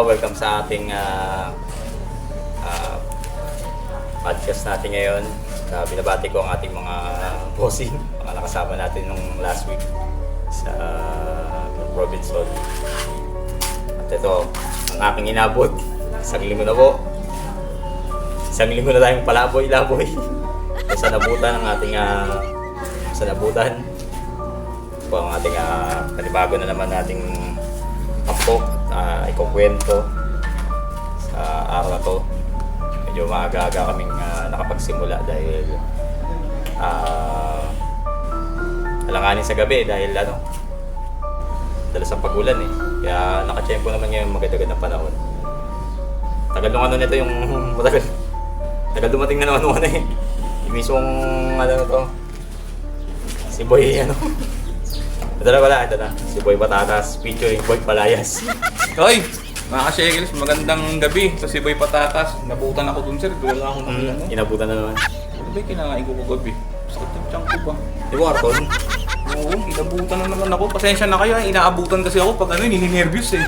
welcome sa ating podcast natin ngayon. Binabati ko ang ating mga bossing, mga nakasama natin nung last week sa Robinson. At ito, ang aking inabot. Isang linggo na po. Isang linggo na tayong palaboy-laboy. Sa nabutan ng ating sa nabutan. Ito ang ating panibago na naman nating tampok at ikukwento sa araw na to. Medyo maaga-aga kaming nakapagsimula dahil alanganin sa gabi dahil dalas ang pagulan eh. Kaya nakatsyempo naman ngayon maganda-ganda ng panahon. Tagal nung nito yung tagal dumating na naman eh. Yung mismong to si Boy ito na si Boy Patatas featuring Boy Palayas. Hoy! Mga ka-shekels, magandang gabi sa si Boy Patatas. Nabutan ako dun sir, doon lang ako nakilala. Inabutan na naman. Ano ba yung kinakain ko kagabi? Sakit yung tiyan ko ba? Di mo karton? Oo, inabutan na naman ako. Pasensya na kayo, inaabutan kasi ako pag nininervyos eh.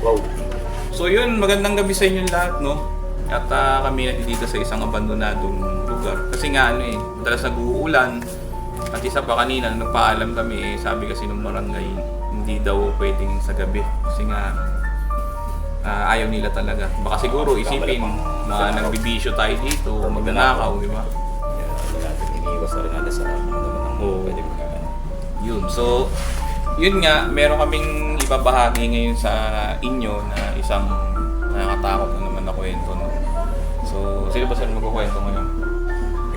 Wow. So yun, magandang gabi sa inyo lahat, no? At kami nandito sa isang abandonadong lugar. Kasi nga madalas nag-uulan. At isa pa kanina, nagpaalam kami sabi kasi ng barangay, hindi daw pwedeng sa gabi. Kasi nga, ayaw nila talaga. Baka siguro isipin na nagbibisyo tayo dito, magnanakaw, di ba? Iniiwas na rin natin sa pwede magagano. Yun. So, yun nga, meron kaming ibabahagi ngayon sa inyo na isang nakakatakot na naman na kwento. No? So, sino ba saan magkukwento ngayon?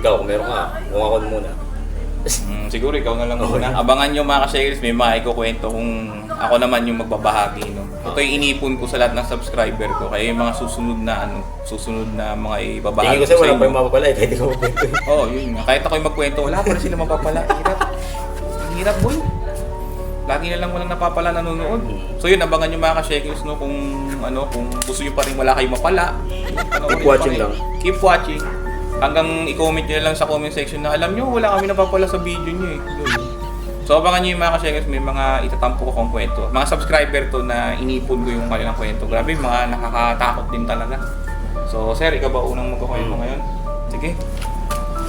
Ikaw, kung meron ka, kung ako muna. Siguro ikaw na lang muna. Abangan nyo mga ka-shekels, may mga ikukwento kung ako naman yung magbabahagi. No? Ito yung inipon ko sa lahat ng subscriber ko. Kaya yung mga susunod na mga ibabahagi ko sa inyo. Tingin ko kasi wala pa yung mapapala kahit ikaw magkwento. Oo, yun nga. Kahit ako yung magkwento, wala pa rin sila mapapala. Hirap boy. Lagi na lang walang napapala nanonood. So yun, abangan nyo mga ka-shekels no, kung gusto nyo pa rin wala kayong mapala. Keep watching lang. Keep watching. Hanggang i-comment nyo lang sa comment section na alam nyo, wala kami napapala sa video nyo eh. So abangan nyo yung mga ka-shekels, may mga itatampo ko kong kwento. Mga subscriber to na inipon ko yung kanilang kwento. Grabe, mga nakakatakot din talaga. So sir, ikaw ba unang magkukwento ngayon? Sige.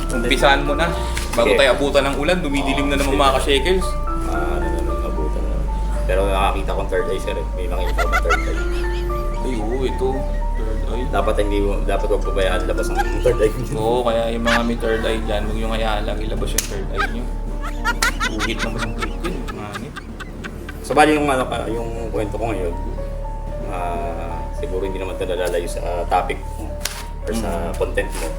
Umpisahan mo na. Bago tayo abutan ng ulan, dumidilim na naman mga ka-shekels. Abutan na. Pero nakakita kong third eye sir eh. May nakikita kong third eye. Ay, oo, ito. Third eye. Dapat huwag pabayaan labas ang third eye. Oo, kaya yung mga may third eye dyan, huwag yung hayaan lang ilabas yung third eye nyo. Uhit naman ang hit yun, manit. So bali yung yung kwento ko ngayon, siguro hindi naman ito nalalayo sa topic mo or sa content mo.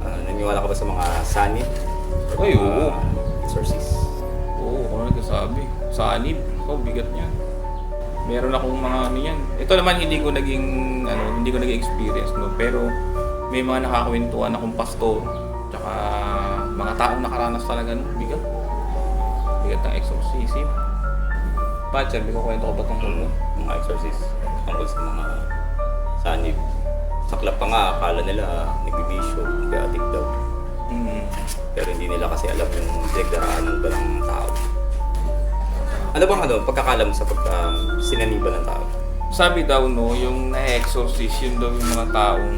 Naniniwala ka ba sa mga sanib? Ay, oo. Exorcist? Oo, kung nagsasabi. Sanib, bigat niya. Meron akong mga yan. Ito naman hindi ko naging experience no, pero may mga nakakwentuhan akong pastor, tsaka mga taong nakaranas talaga no, bigat. Bigat ng exorcism. Patcher, may kukwento ko ba tungkol mo? Mga exorcist tungkol sa mga sanib. Saklap pa nga, akala nila nagbibisyo, kaya addict daw. Pero hindi nila kasi alam yung pinagdaraanan ba ng tao. Ano bang pagkakalam sa sinaniban ng tao? Sabi daw no, yung na-exorcist yun daw yung mga taong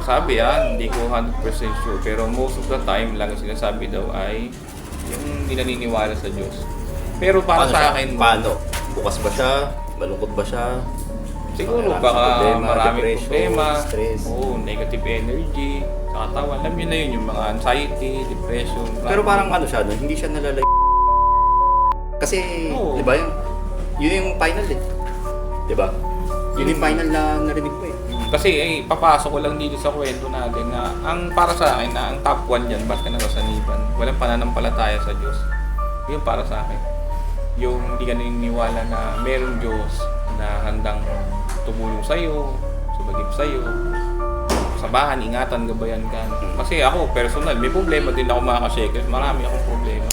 sabi hindi ko 100% sure, pero most of the time lang sinasabi daw ay yung hindi naniniwala sa Diyos. Pero para sa akin, paano? Bukas ba siya? Malungkot ba siya? siguro baka maraming problema, stress. negative energy sa katawan. Alam niyo na yun, yung mga anxiety, depression. Pero parang siya, hindi siya nalalay. Kasi, di ba yun yung final eh. Di ba? Yun yung final na narinig ko eh. Kasi papasok ko lang dito sa kwento natin na ang para sa akin na ang top 1 dyan, ba't ka nasasaniban? Walang pananampalataya sa Diyos. Yun para sa akin. Yung hindi ka naniniwala na merong Diyos na handang tumulong sa'yo, sumagip sa'yo, sabahan, ingatan, gabayan ka. Kasi ako, personal, may problema din ako mga ka-shekels. Marami akong problema.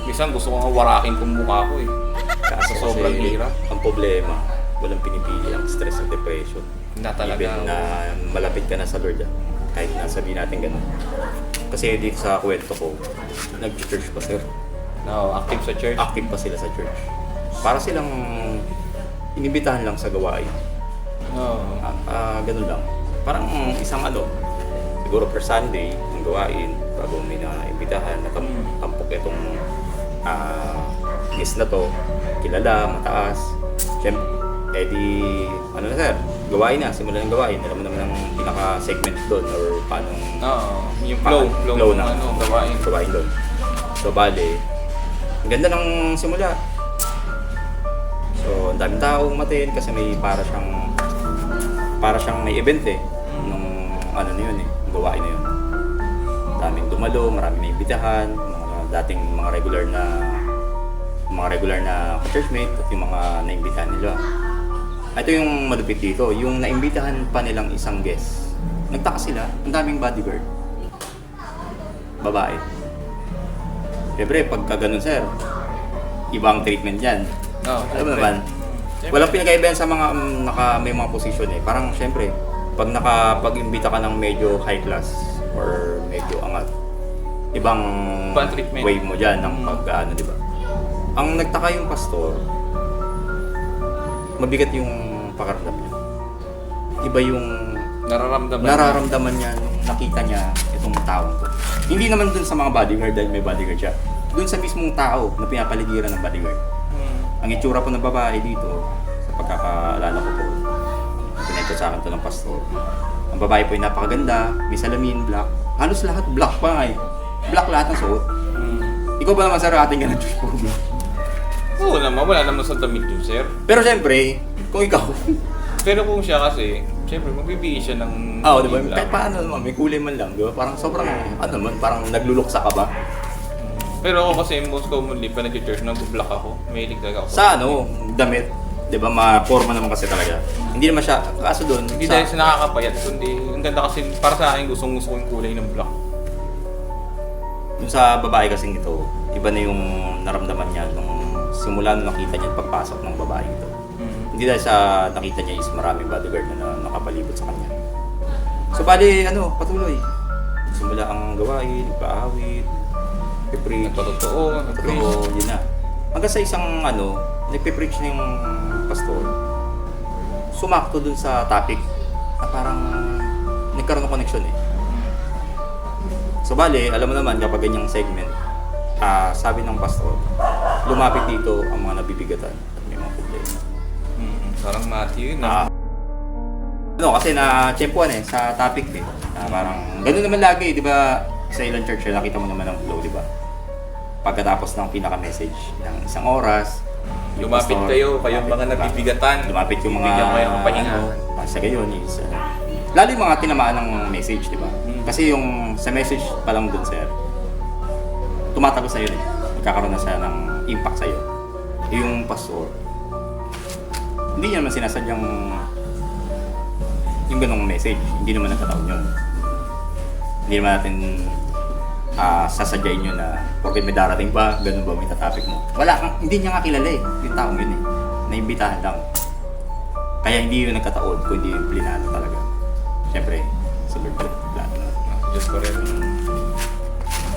Minsan gusto ko nga warakin tong mukha ko eh. Kaso sobrang hirap. Ang problema, walang pinipili ang stress at depression. Na talaga. Even na malapit ka na sa Lord, kahit na sabihin natin gano'n. Kasi dito sa kwento ko, nag-church pa sir. No, active sa church. Active pa sila sa church. Para silang inibitahan lang sa gawain. Oo. Ganun lang. Parang isang siguro per Sunday, ang gawain, bago may naimbitahan, natampok itong guest na to, kilala, mataas. Siyempre, na sir, gawain na, simulan ng gawain. Alam mo naman ang pinaka-segment doon or paano Oo. Yung flow na gawain doon. So, bale, ang ganda ng simula. So, ang daming tao umatin kasi may para siyang may event nung na yun yung gawain na yun. Daming dumalo, maraming naimbitahan, mga dating mga regular na churchmate at yung mga naimbitahan nila. Ito yung malupit dito, yung naimbitahan pa nilang isang guest. Nagtaka sila, ang daming bodyguard. Babae. Siyempre, pagka ganun sir, ibang treatment yan. Oo. Alam mo naman, walang pinagkaibahan sa mga may mga posisyon Parang syempre, pag-imbita ka ng medyo high class or medyo angat, ibang treatment. way mo dyan ng di ba? Ang nagtaka yung pastor, mabigat yung pakaramdam niya. Iba yung nararamdaman niya nung nakita niya itong taong to. Hindi naman dun sa mga bodyguard dahil may bodyguard siya. Dun sa mismong tao na pinapaligiran ng bodyguard. Ang itsura po ng babae dito, sa pagkakaalala ko po, pinagkat sa akin to ng pastor. Ang babae po ay napakaganda, may salamin, black. Halos lahat black pa nga Black lahat ng suot. Ikaw ba naman sir, ating ganun Diyos po black? Oo naman, wala naman sa damit yun, sir. Pero siyempre, kung ikaw... Pero kung siya kasi, siyempre magbibigay siya ng... di ba? Kahit paano naman, may kulay man lang, di ba? Parang sobrang, parang nagluluksa ka ba? Pero ako kasi most commonly, pa nag-church, nag-block ako. May talaga ako. Sa damit, di ba? Ma-forma naman kasi talaga. Hindi naman siya, kaso doon, Hindi dahil sa nakakapayat, kundi ang ganda kasi para sa akin gustong-gusto ko yung kulay ng black. Yung sa babae kasing ito, iba na yung naramdaman niya nung simula nung nakita niya yung pagpasok ng babae ito. Hindi dahil sa nakita niya is maraming bodyguard na nakapalibot sa kanya. So bali, patuloy. Simula ang gawain, nagpaawit, nagpe-preach. Nagpatotoo, Yun na. Hanggang sa isang nagpe-preach na yung pastor, sumakto dun sa topic na parang nagkaroon ng connection So bali, alam mo naman kapag ganyang segment, sabi ng pastor, lumapit dito ang mga nabibigatan at may mga problema. Parang Matthew yun kasi na-tsempuan sa topic parang, gano'n naman lagi, di ba? Sa ilang church, nakita mo naman ang flow, di ba? Pagkatapos ng pinaka-message ng isang oras, lumapit kayo, kayong mga nabibigatan. Lumapit yung mga, bibigyan kayo ng pahinga. Sa gayon is, lalo yung mga tinamaan ng message, di ba? Kasi yung sa message pa lang dun, sir, tumatago sa'yo nagkakaroon na siya ng impact sa'yo. Yung pastor, hindi niya naman sinasadyang yung ganong message, hindi naman nagkataon yun. Hindi naman natin sasadyain yun na porque may darating ba, ganun ba may tatapik mo. Hindi niya nga kilala yung taong yun naimbitahan lang. Kaya hindi yun nagkataon, kundi yung plinano talaga. Siyempre, sa Lord plano na. Diyos ko rin.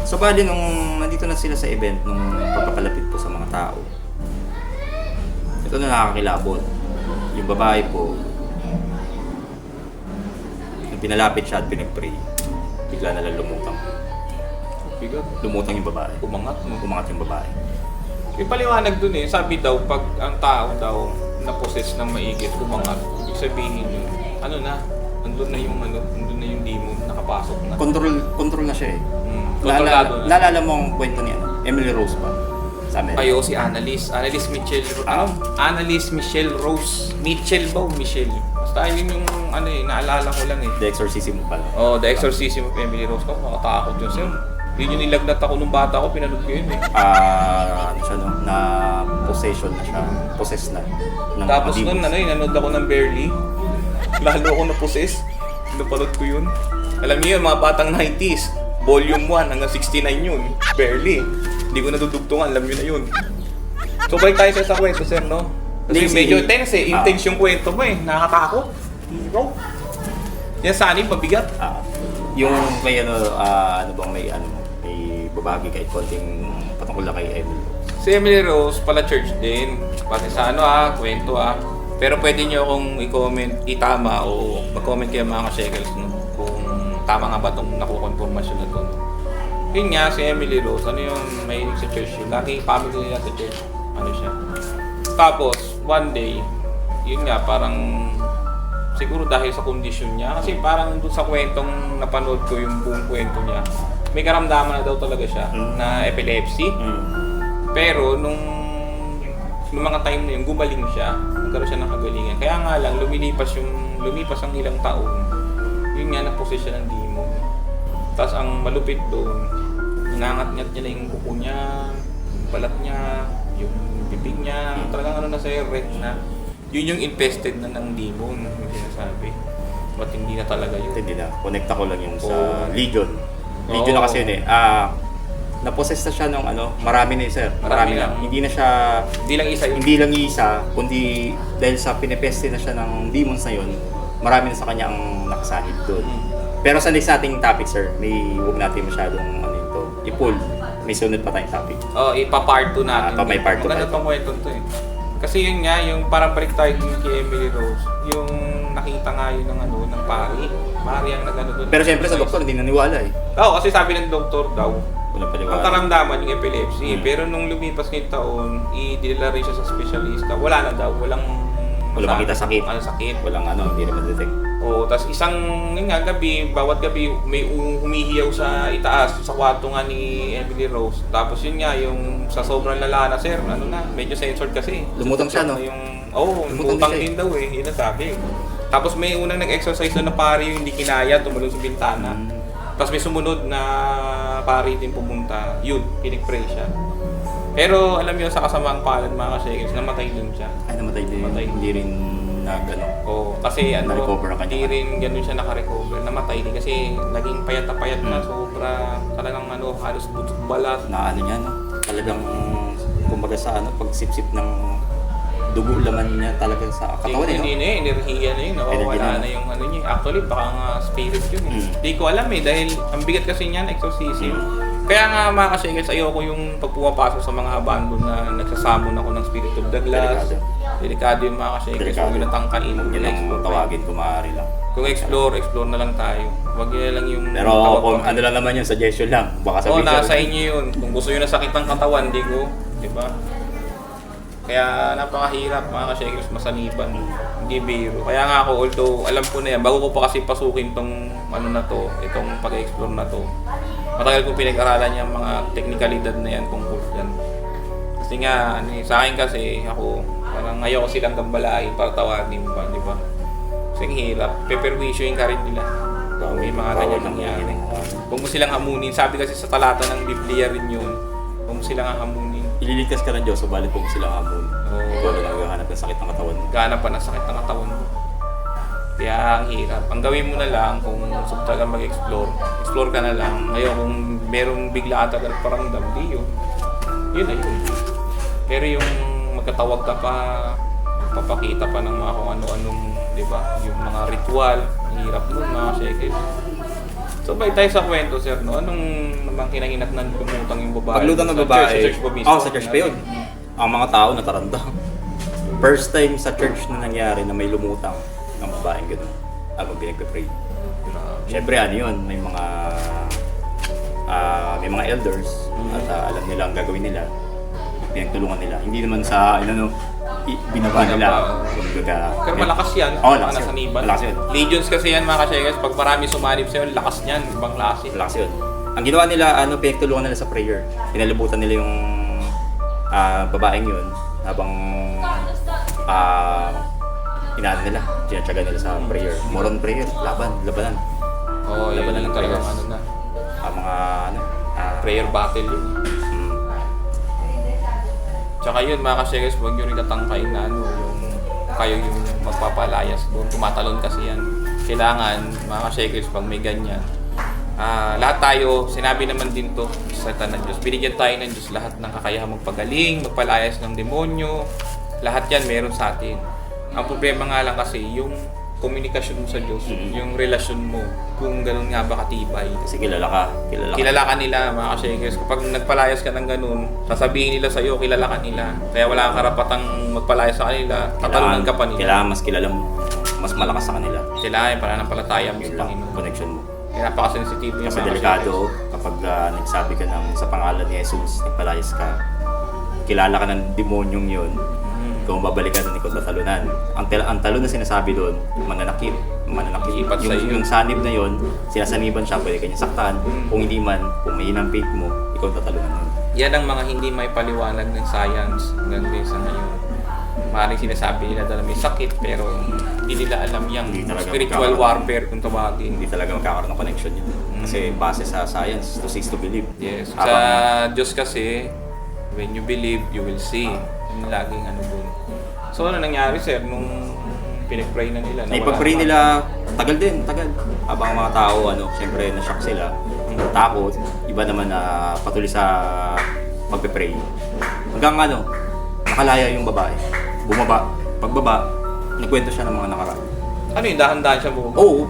So bali nung nandito na sila sa event, nung pagpapalapit po sa mga tao, ito na nakakakilabot. Yung babae po, nung pinalapit siya at pinag-pray, bigla na lang lumutang. Bigat. Lumutang yung babae. Umangat, no? Umangat yung babae. Yung paliwanag dun sabi daw, pag ang tao daw na-possess ng maigit, umangat, ibig sabihin yun, nandun na yung demon, nakapasok na. Control na siya Kontrolado na. Naalala mo ang kwento niya, Emily Rose ba? Sa Amerika. Ayo si Annalise Michelle Annalise Michelle Rose. Mitchell ba o Michelle? Basta yun yung naalala ko lang The Exorcism pala. The Exorcism of Emily Rose ko. Nakatakot yun sir. Yun yung nilagnat ako nung bata ko, pinanood ko yun na possession na siya. Possessed na. Ng Tapos mga nun, demons. nanood ako ng Barely. Lalo ako na-possess. Napanood ko yun. Alam niyo yun, mga batang 90s. Volume 1 hanggang 69 yun. Barely. Hindi ko nadudugtungan, alam niyo na yun. So balik tayo sa kwento, sir, no? Kasi medyo tense intense yung kwento mo nakakatakot. Hero. Yan sa anin, mabigat. Yung may may babagi kahit konting patungkol na kay Emily. Si Emily Rose pala church din. Pati sa kwento Pero pwede nyo akong i-comment, itama o mag-comment kayo mga ka-shekels no? Kung tama nga ba itong nakukonformasyon na ito. No? Yun nga, si Emily Rose, ano yung mahilig sa church yun? Lagi family nila sa church. Ano siya? Tapos, one day, yun nga, parang siguro dahil sa kondisyon niya. Kasi parang doon sa kwentong napanood ko yung buong kwento niya, may karamdaman na daw talaga siya na epilepsy. Pero nung mga time na yun, gumaling siya. Nagkaroon siya ng kagalingan. Kaya nga lang, lumipas ang ilang taon. Yun nga, naposes siya ng demon. Tapos ang malupit doon, hinangat-ngat niya na yung kuko niya, yung balat niya, yung bibig niya. Talagang ano na sa'yo, red na. Yun yung infested na ng demon, yung sinasabi. Ba't hindi na talaga yun? Hindi na. Connect ako lang yung sa Oo. Legion. Legion na kasi yun eh. Naposes na siya ng marami na sir. Marami na. Hindi na siya, Hindi lang isa yun. hindi lang isa, kundi dahil sa pinepeste na siya ng demons na yun, marami na sa kanya ang nakasanib doon. Pero sa next nating topic sir, huwag natin masyadong i-pull. May sunod pa tayong topic. Ipa-part 2 natin. May part 2 Maganda pa. tong kwento to eh. Kasi yun nga, yung parang balik tayo din kay Emily Rose, yung nakita nga yun ng pari. Pari ang nag-ano doon. Pero siyempre sa doktor hindi naniwala eh. Oo, kasi sabi ng doktor daw, Walang ang paniwala. karamdaman yung epilepsy. Pero nung lumipas ngayong taon, i-dinala rin siya sa specialista. Wala na daw, walang makita sakit. Sakit. Walang hindi naman detect. Oo, tas isang gabi, bawat gabi may humihiyaw sa itaas, sa kwarto nga ni Emily Rose. Tapos yun nga, yung sa sobrang lala na sir, medyo censored kasi. Lumutang siya, no? Lumutang din daw eh, yun ang sabi. Tapos may unang nag-exercise na pari yung hindi kinaya, tumalon sa bintana. Tapos may sumunod na pari din pumunta, yun, pinag-pray siya. Pero alam niyo sa kasamaang palad mga ka-shekels, namatay din siya. Ay, namatay din. Namatay. Hindi rin Oo, kasi na-recover ang kanya. hindi rin ganun siya naka-recover. Namatay din kasi naging payat na payat na sobra. Talagang halos butot balat. na niya, no? Talagang kumbaga sa pagsipsip ng dugo laman niya talaga sa katawan niya. Hindi na eh, enerhiya na yun. Nawawala na yung niya. Actually, baka nga spirit yun eh. Hindi ko alam eh, dahil ang bigat kasi niyan, exorcism. Kaya nga mga ka-shekels, ayoko yung pag pumapasok sa mga abandon na nagsasamon ako ng spirit of the glass. Delikado yung mga ka-shekels, huwag nyo natangkain. Yun ang tawagin ko maaari lang. Kung explore na lang tayo. Huwag nyo lang yung... Pero kung ano lang naman yun, suggestion lang. Baka Oo, sabihin nasa inyo yun. Kung gusto nyo na sakit ng katawan, di ko. Diba? Kaya napakahirap mga ka-shekels masaniban. Hindi biro. Kaya nga ako, although alam ko na yan, bago ko pa kasi pasukin tong itong pag-explore na to. Matagal ko pinag-aralan yung mga teknikalidad na yan tungkol yan. Kasi nga, sa akin kasi, ako, parang ayaw ko silang gambalain para tawagin pa, di ba? Kasi ang hirap, peperwisyoin ka rin nila. Kung may mga ganyan nangyari. Kung mo silang hamunin, sabi kasi sa talata ng Biblia rin yun, kung mo silang hamunin. Ililigtas ka ng Diyos, subalit kung silang hamon. Oo. Wala lang maghahanap ng sakit ng katawan mo. Gaana pa ng sakit ng katawan mo. Kaya ang hirap. Ang gawin mo na lang kung gusto talaga mag-explore, explore ka na lang. Ngayon kung merong bigla ka talaga paramdam, di yun. Yun na yun. Pero yung magkatawag ka pa, papakita pa ng mga kung ano-anong, di ba? Yung mga ritual, ang hirap nun mga shekels. So balik tayo sa kwento sir, no? Anong namang kinahinat na lumutang yung babae? Paglutang ng Sa babae, church pa mismo? sa church pa yun. Ang mga tao nataranta. First time sa church na nangyari na may lumutang ng babaeng gano'n habang pinagpe-pray. Siyempre yun, may mga elders at alam nila ang gagawin nila. Pinagtulungan nila. Hindi naman sa binaba nila. Pero malakas yan. Oo, malakas yun. Nasaniban. Malakas yun. Legions kasi yan mga ka-shekels. Pag marami sumanib sa'yo, lakas niyan. Ibang klase. Malakas yun. Ang ginawa nila, pinagtulungan nila sa prayer. Pinalibutan nila yung babaeng yun habang inaano nila, tinatsaga nila sa prayer. More on prayer, labanan. Oo, yun Labanan yung ng talagang prayers. na. Mga Prayer battle yun. Tsaka yun mga ka-shekels, huwag nyo rin tatangkain na kayo yung magpapalayas doon. Tumatalon kasi yan. Kailangan mga ka-shekels pag may ganyan. Lahat tayo, sinabi naman din to sa salita ng Diyos. Binigyan tayo ng Diyos lahat ng kakayahan magpagaling, magpalayas ng demonyo. Lahat yan meron sa atin. Ang problema nga lang kasi yung komunikasyon mo sa Diyos, Mm. yung relasyon mo, kung ganun nga ba katibay. Kasi kilala ka. Kilala ka nila, mga ka-shakers. Kapag nagpalayas ka ng ganun, sasabihin nila sa'yo, kilala ka nila. Kaya wala kang karapatang magpalayas sa kanila, tatalunan ka pa nila. Kailangan mas kilala mo. Mas malakas sa kanila. Kailangan pananampalataya mo Yun sa lang, Panginoon. connection mo. Kaya napaka-sensitive yung Kasi mga delikado ka-shakers. kapag nagsabi ka ng sa pangalan ni Jesus, nagpalayas ka, kilala ka ng demonyong yun, kung babalik ka doon, ikaw tatalunan. Ang talon na sinasabi doon, mananakit. Ipat sa iyo. Yung sanib na yun, sinasaniban siya, pwede kanya saktan. Kung hindi man, kung may hinang faith mo, ikaw tatalunan nun. Yan ang mga hindi may paliwanag ng science hanggang din sa ngayon. Maaaring sinasabi nila na may sakit pero hindi nila alam yung Hindi talaga spiritual magkakaroon. warfare kung tawagin. Hindi talaga magkakaroon ng connection yun. Kasi base sa science, to see is to believe. Yes. Sa Habang- Diyos kasi, when you believe, you will see. Yung laging ano dun. So ano nangyari sir nung pinag-pray na nila? Ay, pag-pray nila, tagal din, tagal. Habang ang mga tao, syempre, na-shock sila. Takot. Iba naman na patuloy sa pagpe-pray. Hanggang nakalaya yung babae. Bumaba. Pagbaba, nagkwento siya ng mga nakaraan. Ano yung dahan-dahan siya bumaba? Oo.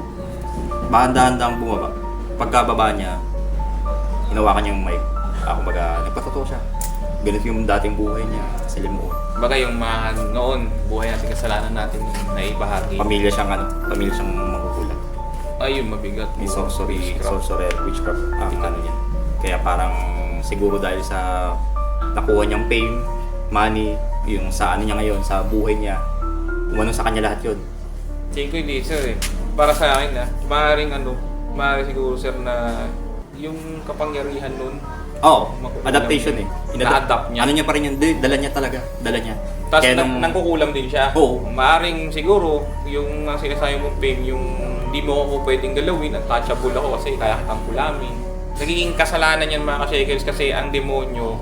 Dahan-dahan bumaba. Pagkababa niya, hinawakan niya yung mic. Kumbaga, nagpatotoo siya. Ganito yung dating buhay niya sa limuon. Baga yung mga noon, buhay natin, kasalanan natin na ibahagi. Pamilya siyang magugulat. Ayun, mabigat. May sorcerer, witchcraft, niya. Kaya parang siguro dahil sa nakuha niyang fame, money, yung sa niya ngayon, sa buhay niya, umano sa kanya lahat yun. Tingin ko hindi sir eh. Para sa akin maaaring siguro sir na yung kapangyarihan nun, Oo, adaptation eh. Na-adapt niya. Ano niya pa rin yun, dala niya talaga, dala niya. tapos Kaya nung- nangkukulam din siya. Oo. Maaaring siguro, yung sinasabi mong fame, yung hindi mo ako pwedeng galawin, untouchable ako kasi kaya kitang kulamin. Nagiging kasalanan yan mga ka-shakers kasi ang demonyo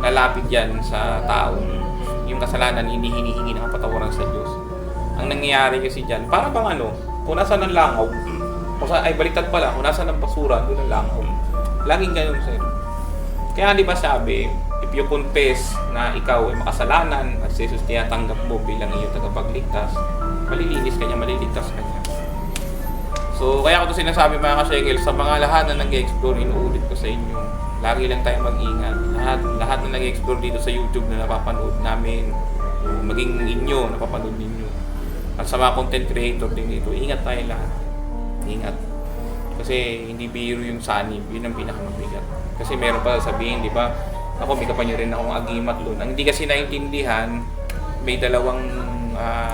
nalapit yan sa tao. Yung kasalanan, hindi hinihingi ng kapatawaran sa Diyos. Ang nangyayari kasi dyan, para bang kung nasa ng langaw, baliktad pala, kung nasa ng basura, doon ang langaw. Laging ganun sir. Kaya di ba sabi, if you confess na ikaw ay makasalanan at si Jesus tinatanggap mo bilang iyong tagapagligtas, malilinis ka niya, maliligtas ka niya. So, kaya ko ito sinasabi mga ka-shakers, sa mga lahat na nag-explore, inuulit ko sa inyo, lagi lang tayo mag-ingat. Lahat na nag-explore dito sa YouTube na napapanood namin, maging inyo, napapanood ninyo. At sa mga content creator din dito, ingat tayo lahat. Ingat. Kasi hindi biro yung sanib, yun ang pinakamabigat. Kasi meron pa sabihin, di ba? Ako, may kapanyo rin akong agimat doon. Ang hindi kasi naintindihan, may dalawang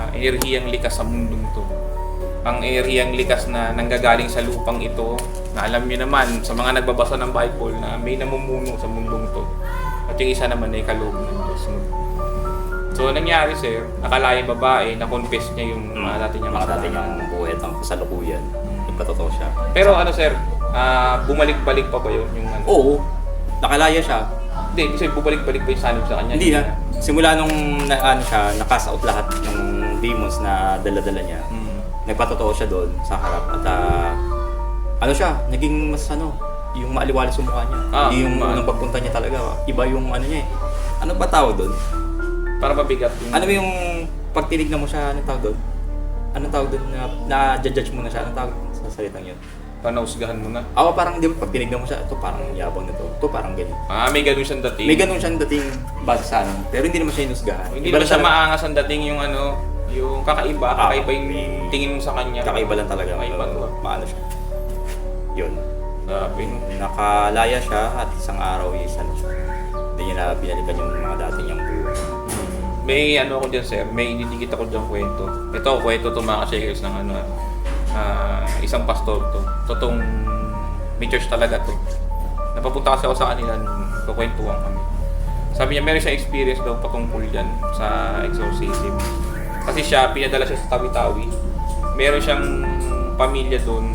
enerhiyang likas sa mundong to. Ang enerhiyang likas na nanggagaling sa lupang ito, na alam niyo naman, sa mga nagbabasa ng Bible, na may namumuno sa mundong to. At yung isa naman ay kaloob ng Diyos. So, nangyari sir, nakalaya yung babae, na-confess niya yung dati niyang mga dati kasalanan. niyang buhay at ang kasalukuyan. Nagpatotoo siya. Pero sir, bumalik-balik pa ba yun? Oo, nakalaya siya. Hindi, kasi bubalik-balik ba yung sanib sa kanya? Hindi na. Simula nung nakasa out lahat ng demons na dala-dala niya, nagpatotoo siya doon sa harap. At naging mas yung maaliwalas yung mukha niya. Hindi yung unang pagpunta niya talaga. Iba yung niya eh. Ano ba tawag doon? Para mabigat yung... Ano yung pag tinignan mo siya, anong tawag doon? Anong tawag doon na judge mo na siya? Anong tawag sa salitang yun? Panausgahan mo na. Ako parang, di ba, pag tinignan mo siya, ito parang yabang na to. Ito parang ganyan. May ganun siyang dating. May ganun siyang dating base sa pero hindi naman siya inusgahan. Hindi naman siya maangas ang dating yung yung kakaiba. Kakaiba yung tingin mo sa kanya. Kakaiba lang talaga. Kakaiba to. Maano siya. Yun. Sabi. Nakalaya siya at isang araw hindi niya na binalikan yung mga dati niyang buhay. May ako dyan sir, may inidikit ako dyan kwento. Ito, kwento to mga ka-shakers ng isang pastor to. Totoong may church talaga to. Napapunta kasi ako sa kanila nung kukwentuhan kami. Sabi niya meron siya experience daw patungkol dyan sa exorcism. Kasi siya, pinadala siya sa Tawi-Tawi. Meron siyang pamilya doon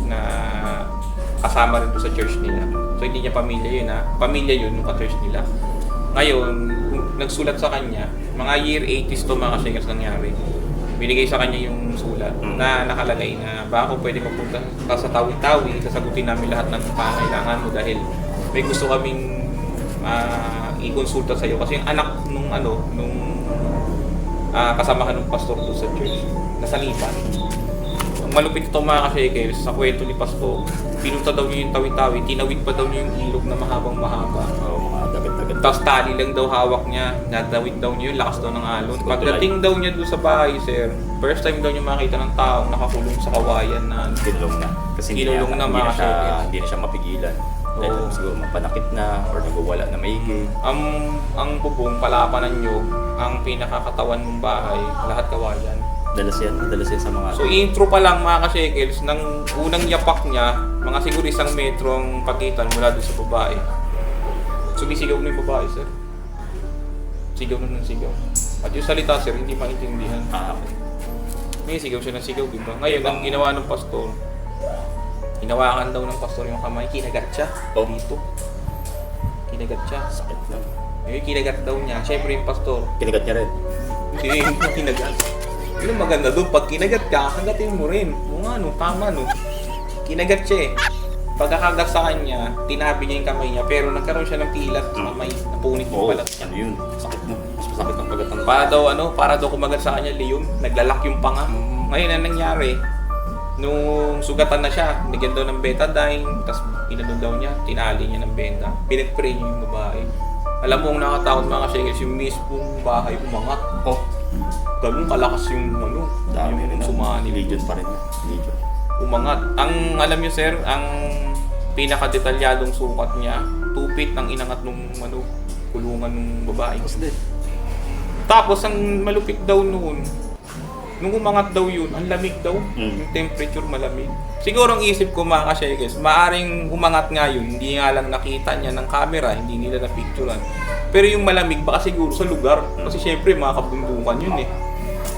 na kasama rin doon sa church nila. So hindi niya pamilya yun pamilya yun yung ka-church nila. Ngayon, nagsulat sa kanya, mga year 80s to mga ka-shakers nangyari. Binigay sa kanya yung sulat na nakalagay na baka kung pwede mapunta ka sa Tawi-Tawi, sasagutin namin lahat ng pangailangan mo dahil may gusto kaming i-consulta sa iyo kasi yung anak nung kasamahan ng pastor doon sa church, nasa lipan. malupit ito mga ka-shakers, sa kwento ni Pasto, pinunta daw niya yung tawi-tawi, tinawid pa daw niya yung ilog na mahabang mahaba. Oo, mga dagat-dagat. Tapos tali lang daw hawak niya, natawid daw niya yung lakas daw ng alon. Pagdating daw niya doon sa bahay, sir, first time daw niya makita ng taong nakakulong sa kawayan na Kinulong na. Kasi Kinulong na, mga shakers. hindi na siya mapigilan. Dahil Oo. siguro mapanakit na or nagwawala na maigi. ang bubong, palapanan nyo, ang pinakakatawan ng bahay, lahat kawayan. Dalas yan sa mga... So intro pa lang mga ka-shekels, ng unang yapak niya, mga siguro 1 metro ang pagitan mula doon sa babae. Sumisigaw na yung babae, sir. Sigaw na ng sigaw. At yung salita, sir, hindi maintindihan. Okay. May sigaw siya ng sigaw, di ba? Ngayon, ang ginawa ng pastor, hinawakan daw ng pastor yung kamay, kinagat siya dito. Kinagat siya. Sakit lang. Yung kinagat daw niya, syempre yung pastor, Kinagat niya rin. hindi yung kinagat. Yun ang maganda doon, pag kinagat ka, kagatin mo rin. O nga no, tama no. Kinagat siya eh. Pagkakagat sa kanya, tinabi niya yung kamay niya, pero nagkaroon siya ng kilat sa kamay, napunit yung Oo, balat. ano yun? Sakit mo. Mas masakit ang pagat ng Para daw kumagat sa kanya leon, naglalak yung panga. Ngayon ang nangyari, nung sugatan na siya, nigyan daw ng betadine, tapos inanon daw niya, tinali niya ng benda, pinag-pray niya yung babae. Alam mo ang nakatakot mga shakers, yung mismong bahay umangat. Oh, Ganun kalakas yung dami rin. yung sumani. Legion pa rin. Legion. Umangat. Ang alam niyo sir, ang pinakadetalyadong sukat niya, 2 feet ang inangat nung kulungan ng babae. Tapos ang malupit daw noon, nung umangat daw yun, ang lamig daw. Yung temperature malamig. Siguro ang isip ko mga ka-shakers, maaring umangat nga yun, hindi nga lang nakita niya ng camera, hindi nila na-picturean. Pero yung malamig, baka siguro sa lugar. Kasi syempre mga kabundukan yun eh.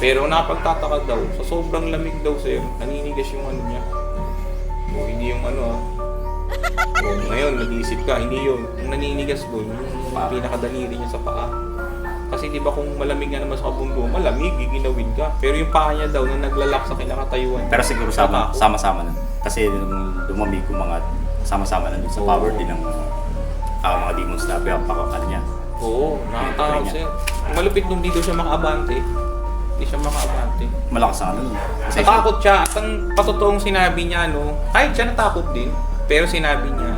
Pero napagtataka daw, sa sobrang lamig daw sir, naninigas yung ano niya. O hindi yung ano O ngayon, nag-iisip ka, hindi yun. Yung naninigas doon, yung pinakadaliri niya sa paa. Kasi di ba kung malamig nga naman sa kabundo, malamig, giginawin ka. Pero yung paa niya daw na naglalak sa kinakatayuan. Pero siguro sama-sama na. Kasi nung lumamig ko mga sama-sama na dun sa power din ng mga demons na ano niya. Oo, nakakatakot siya. Ang malupit nung dito siya makaabante. Hindi siya makaabante. Malakas ang ano nun. Kasi Natakot siya at ang patotoong sinabi niya, kahit siya natakot din, pero sinabi niya,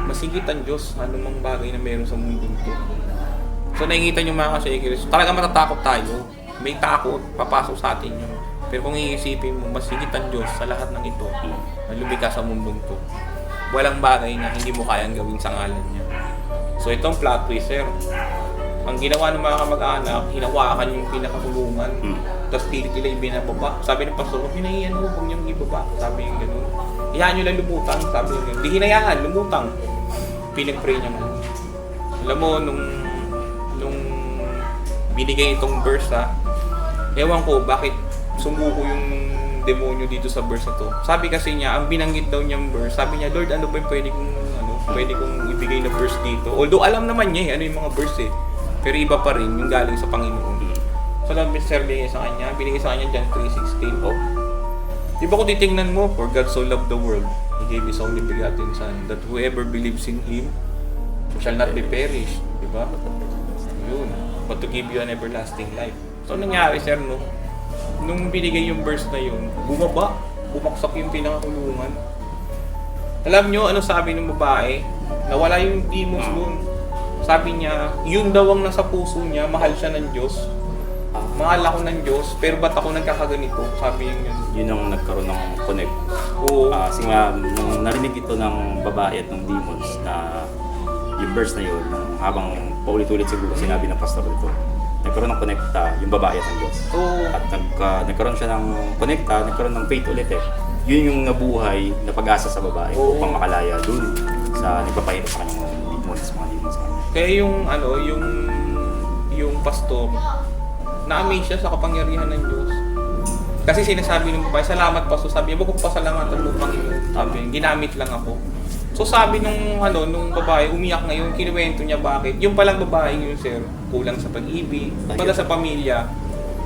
masigit ang Diyos anumang bagay na meron sa mundong to. So nakikita niyo mga ka-shakers, talaga matatakot tayo. May takot, papasok sa atin yun. Pero kung iisipin mo, masigit ang Diyos sa lahat ng ito na lumikha sa mundong to. Walang bagay na hindi mo kayang gawin sa ngalan niya. So itong plot twist, sir. Ang ginawa ng mga kamag-anak, hinawakan yung pinakakulungan. Tapos pilit nila yung binababa. Sabi ng pastor, hinahiyan mo, huwag niyong ibaba. Sabi yung gano'n. Iyan nyo lang lumutang. Sabi yung gano'n. Di hinayaan, lumutang. Pinag-pray niya man. Alam mo, nung binigay itong verse ewan ko bakit sumuko yung demonyo dito sa verse na to. Sabi kasi niya, ang binanggit daw niyang verse, sabi niya, Lord, ano ba yung pwede kong ibigay na verse dito? Although alam naman niya ano yung mga verse eh. Pero iba pa rin yung galing sa Panginoon. So lang Mr. binigay sa kanya John 3:16. Oh. Di ba kung titingnan mo, for God so loved the world, He gave His only begotten Son, that whoever believes in Him shall not be perished. Di ba? Yun. But to give you an everlasting life. So nangyari sir, nung binigay yung verse na yun, bumaksak yung pinakakulungan. Alam nyo, ano sabi ng babae? Nawala yung demons doon. Sabi niya, yun daw ang nasa puso niya, mahal siya ng Diyos. Mahal ako ng Diyos, pero ba't ako nagkakaganito? Sabi niya yun. yun ang nagkaroon ng connect. Oo. Kasi nga, nung narinig ito ng babae at ng demons na yung verse na yun, habang paulit-ulit siguro sinabi ng pastor dito, nagkaroon ng connecta yung babae at ang Diyos. Oo. At nagkaroon siya ng connecta, nagkaroon ng faith ulit eh. Yun yung nabuhay na pag-asa sa babae upang makalaya dun sa nagpapahirap sa kanyang demons, mga demons sa kanya. Kaya yung pastor, na-amaze siya sa kapangyarihan ng Diyos. Kasi sinasabi ng babae, salamat pastor. Sabi niya, wag kong pasalamatan mo, Panginoon. Sabi niya, ginamit lang ako. So sabi nung babae, umiyak ngayon, kinuwento niya bakit. Yung palang babae yun, sir, kulang sa pag-ibig, baga sa pamilya.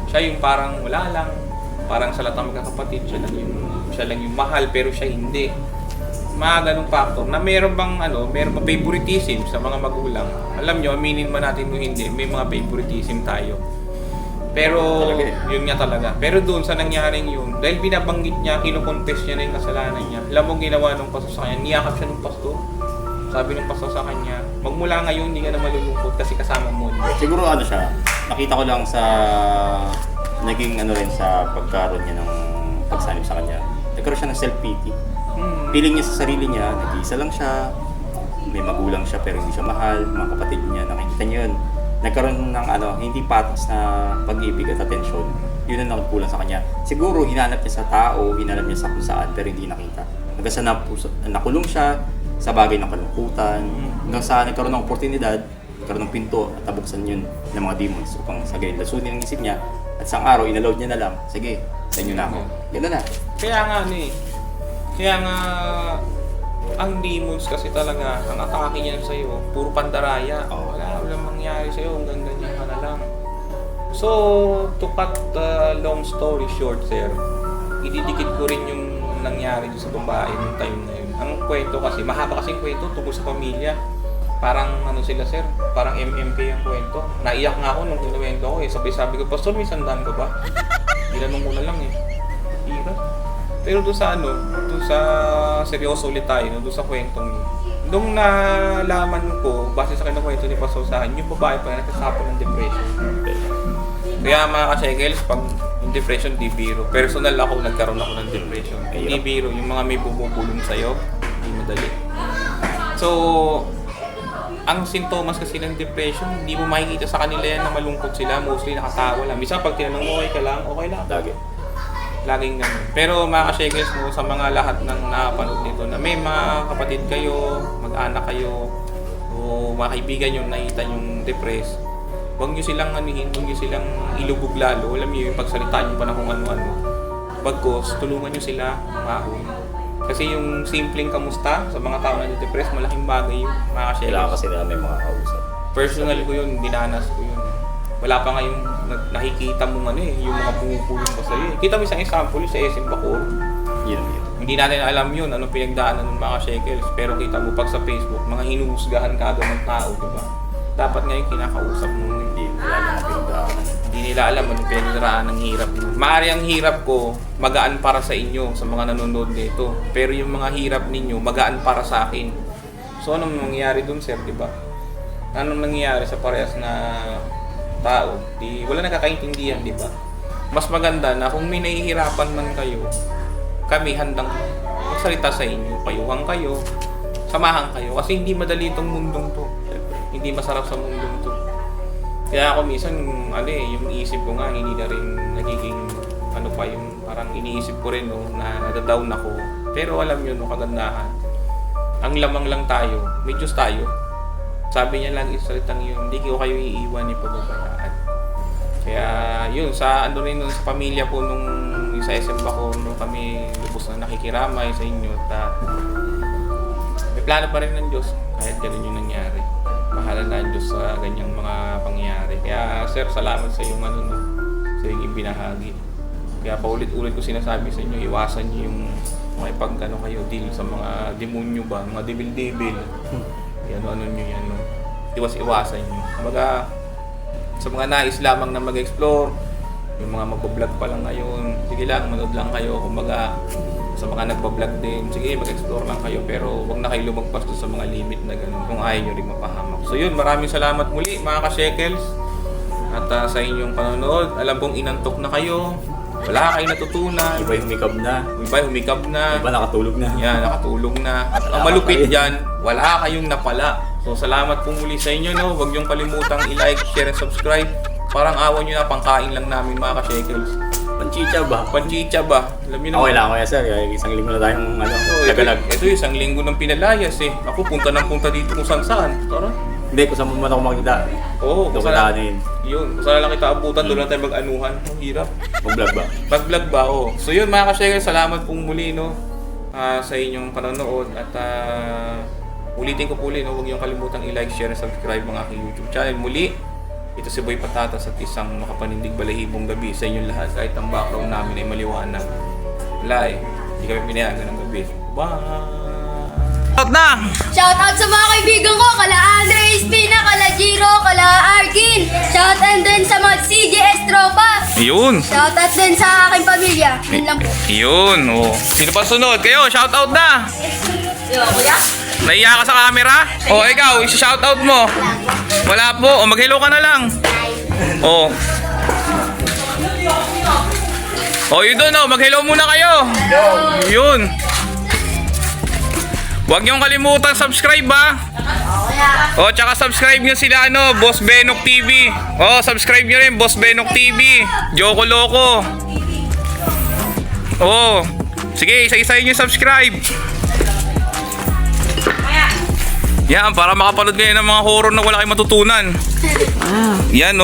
Siya yung parang wala lang, parang sa lahat ng magkakapatid, siya lang yung mahal, pero siya hindi. Mga ganong factor na meron bang favoritism sa mga magulang. Alam nyo, aminin man natin o hindi, may mga favoritism tayo. Pero, Talaga eh. yun nga talaga. Pero doon sa nangyaring yun, dahil binabanggit niya, kinukonfess niya na yung kasalanan niya. Alam mo ginawa ng pastor sa kanya, niyakap siya ng pastor. Sabi ng pastor sa kanya, magmula ngayon, hindi ka na malulungkot kasi kasama mo. Siguro ano siya, nakita ko lang sa naging ano rin sa pagkaroon niya ng pagsanib sa kanya. Nagkaroon siya ng self-pity. Feeling niya sa sarili niya, nag-iisa lang siya, may magulang siya pero hindi siya mahal, mga kapatid niya, nakikita niyo yun. Nagkaroon ng ano, hindi patas na pag-ibig at atensyon. Yun ang nagkulang sa kanya. Siguro hinanap niya sa tao, hinanap niya sa kung saan pero hindi nakita. Hanggang sa nakulong siya sa bagay ng kalungkutan, hanggang sa nagkaroon ng oportunidad, nagkaroon ng pinto at tabuksan yun ng mga demons upang sa gayon lasunin ang isip niya at sang araw inallowed niya na lang, sige, sa inyo na ako. Gano'n na. Kaya nga ano eh, kaya nga ang demons kasi talaga, ang atake niyan sa'yo, puro pandaraya. Walang mangyari sa'yo, hanggang ganyan ka na lang. So, to cut the long story short, sir, ididikit ko rin yung nangyari sa babae nung time na yun. Ang kwento kasi, mahaba kasing kwento tungkol sa pamilya. Parang ano sila, sir, parang MMK ang kwento. Naiyak nga ako nung kinuwento ko eh. Sabi ko, Pastor, may sandaan ka ba? Ginanong ko na lang eh. Hirap. Pero doon sa ano, doon sa seryoso ulit tayo, doon sa kwentong yun. Nung nalaman ko, base sa kinukwento ni Pastor sa akin, yung babae pa na nagkasapon ng depression. Kaya mga ka-shekels, pag yung depression, di biro. Personal ako, nagkaroon ako ng depression. Hindi biro, yung mga may bubulong sa'yo, hindi madali. So, ang sintomas kasi ng depression, hindi mo makikita sa kanila yan na malungkot sila, mostly nakatawa lang. Minsan pag tinanong mo, okay lang. Laging ganun. Pero mga ka-shekels mo, sa mga lahat ng nakapanood nito na may mga kapatid kayo, mag-anak kayo, o mga kaibigan nyo nakita yung depressed, huwag nyo silang anihin, huwag nyo silang ilubog lalo. Alam nyo yung pagsalitaan nyo pa na kung ano-ano. Bagkos, tulungan nyo sila mahon. Kasi yung simpleng kamusta sa mga tao na depressed, malaking bagay yun, mga ka-shekels. Kailangan kasi nila may mga kausap. Personal ko yun, dinanas ko yun. Wala pa ngayong nakikita mong ano eh, yung mga pumupulong pa sa'yo. Kita mo isang example sa SM Bacoor. Yun. Hindi natin alam yun, anong pinagdaanan ng mga shekels. Pero kita mo pag sa Facebook, mga hinuhusgahan ka doon ng tao, di ba? Dapat ngayon kinakausap mo. Hindi nila alam ang pinagdaanan. Hindi nila alam anong pinagdaraan ng hirap mo. Maaari ang hirap ko, magaan para sa inyo, sa mga nanonood nito. Pero yung mga hirap ninyo, magaan para sa akin. So anong nangyayari doon, sir, di ba? Anong nangyayari sa parehas na tao, wala nakakaintindihan, di ba? Mas maganda na kung may nahihirapan man kayo, kami handang magsalita sa inyo, payuhan kayo, samahan kayo, kasi hindi madali itong mundong to. Hindi masarap sa mundong to. Kaya ako minsan, yung isip ko nga, hindi na rin nagiging, yung parang iniisip ko rin, no, na nadadown ako. Pero alam nyo, no, kagandahan, ang lamang lang tayo, may Diyos tayo. Sabi niya lang salitang yun, hindi ko kayo iiwan ni pababayaan. Kaya yun, sa sa pamilya po nung sa SM Bacoor, nung kami lubos na nakikiramay sa inyo, at may plano pa rin ng Diyos kahit ganun yung nangyari. Mahala na ang Diyos sa ganyang mga pangyayari. Kaya sir, salamat sa iyong sa iyong ibinahagi. Kaya paulit-ulit ko sinasabi sa inyo, iwasan niyo yung makipag kayo deal sa mga demonyo ba, mga debil-debil. Ano nyo yan, no? Iwas-iwasan nyo. Kumbaga, sa mga nais lamang na mag-explore, yung mga magbablog pa lang ngayon, sige lang, manood lang kayo. Kumbaga, sa mga nagbablog din, sige, mag-explore lang kayo, pero huwag na kayo lumagpas doon sa mga limit na gano'n kung ayaw nyo rin mapahamak. So yun, maraming salamat muli mga ka-shekels at sa inyong panonood. Alam kong inantok na kayo, wala kayo natutunan. Iba humikab na. Iba nakatulog na. Yan, nakatulog na. At ang malupit dyan, wala kayong napala. So salamat po muli sa inyo, no? Huwag niyong kalimutang i-like, share, and subscribe. Parang awan nyo na, pangkain lang namin mga ka-shekels. Panchicha ba? Alam niyo naman. Okay lang ako yan, sir. Isang linggo na tayong nagalag. Ito yung isang linggo ng pinalayas eh. Ako punta dito kung saan. Tara. Hindi, kung saan mo man ako makikita. Oo, kung saan yun, kung saan lang kita abutan, doon lang tayo mag-anuhan. Ang hirap. Mag-vlog ba? Mag-vlog ba, oo. So yun mga ka-shekels, salamat pong muli, no? Sa inyong panonood at ulitin ko po ulit, no? Huwag niyong kalimutang i-like, share, and subscribe ang aking YouTube channel. Muli, ito si Boy Patatas at isang makapanindig balahibong gabi sa inyong lahat. Kahit ang background namin ay maliwanag. Wala eh, hindi kami pinayagan ng gabi. Bye! Out na! Shoutout sa mga kaibigan ko, kala Andre Espina, kala Giro, kala Arkin. Shout and then sa mga CJS Tropa. Yun. Shoutout din sa aking pamilya. Yun lang po. Yun, oh. Sino pa sunod? Kayo, shoutout na. Yo, kuya? Naiya ka sa camera? O, ikaw, isi-shoutout mo. Wala po. O, mag-hello ka na lang. O. O, yun doon, o. Mag-hello muna kayo. Yun. Huwag niyong kalimutan subscribe, ha. O, tsaka subscribe nyo sila, Boss Benok TV. O, subscribe nyo rin, Boss Benok TV. Joko Loco. O, sige, isa-isahin nyo subscribe. Yan, para makapanood kayo ng mga horror na wala kayong matutunan. Yan,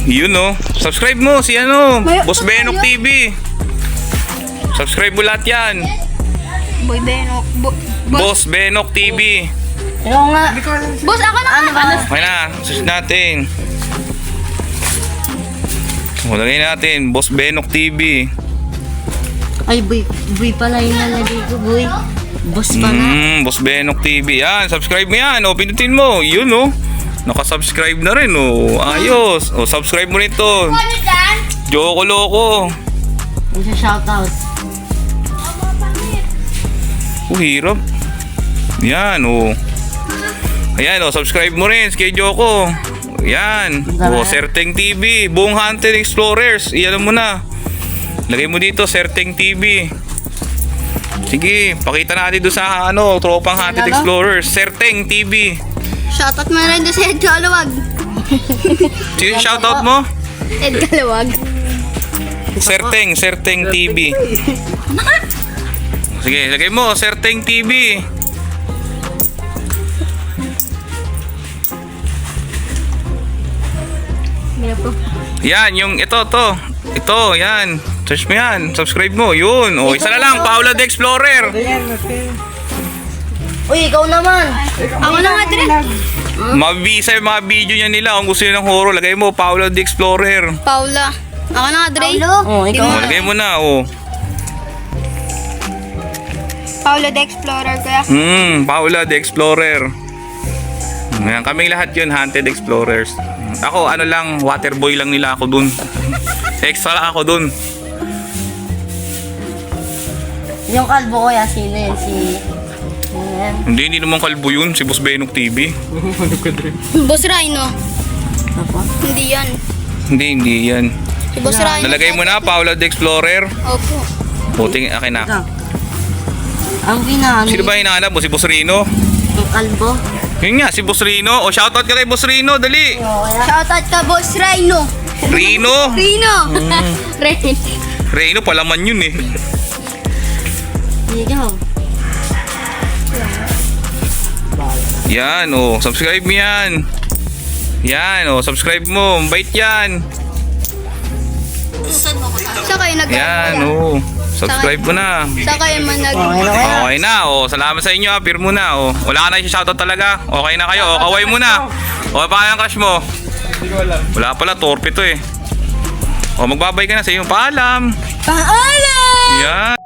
yun, subscribe mo si Boss Benok TV. Subscribe mo lahat yan. Boy Benok. Boss Benok TV. Ano nga? Boss, ako na ano? Okay na, search natin. Lagay natin, Boss Benok TV. Ay, boy pala yung nalagay ko, boy. Boss pala. Boss Benok TV. Yan, subscribe mo yan. Pinutin mo. Yun, Naka-subscribe na rin, Ayos. Subscribe mo rin to. Ano dyan? Joko Loco. Yung sa shoutout. Hirap. Yan, Ayan, subscribe mo rin kay Joko. Yan. Serteng TV. Buong Hunted Explorers. Iyan mo na. Lagay mo dito, Serteng TV. Sige, pakita natin doon sa tropang Hunted Explorers. Serteng TV. Shoutout mo na rin doon sa Ed Kalawag. Sino yung shoutout mo? Ed Kalawag. Serteng TV. Sige, lagay mo, Serteng TV. Yan, yung ito, yan. Search mo yan, subscribe mo, yun. Isa na lang, Paula the Explorer. Uy, ikaw naman. Ako na nga din. Mabisa yung mga video niya nila. Kung gusto nyo ng horror, lagay mo, Paula the Explorer. Paula. Ako na nga, Dre. Oh, ikaw. Lagay mo na, Paula the Explorer, kuya. Paula the Explorer. Yan, kaming lahat yun, Hunted Explorers. Ako, lang, waterboy lang nila ako dun. Extra lang ako dun. Yung kalbo ko, sino yun? Yan. Hindi naman kalbo yun, si Boss Benok TV. Boss Rhino. Apa? Hindi yan. Hindi yan. Si Boss Rhino. Nalagay mo na, Paula the Explorer. Opo. Puting akin na. Ang ginano. Sino ba hinahanap mo? Si Boss Rino? Yung kalbo. Yun nga, si Boss Rino. O, shoutout ka kay Boss Rino, dali. Shoutout ka, Boss Rhino. Rino? Rino. Rhino. Rino, palaman yun eh. Ikaw. Yan, subscribe mo yan. Yan, subscribe mo. Mabait yan. Sa kayo nag- Yan, subscribe mo na. Sa kayo man nag- Okay na, salamat sa inyo, appear mo na, Wala ka na yung shoutout talaga. Okay na kayo, kaway mo na. Okay pa yung crush mo? Wala pala, torpe to eh. Magbabay ka na sa iyo. Paalam. Paalam! Yan.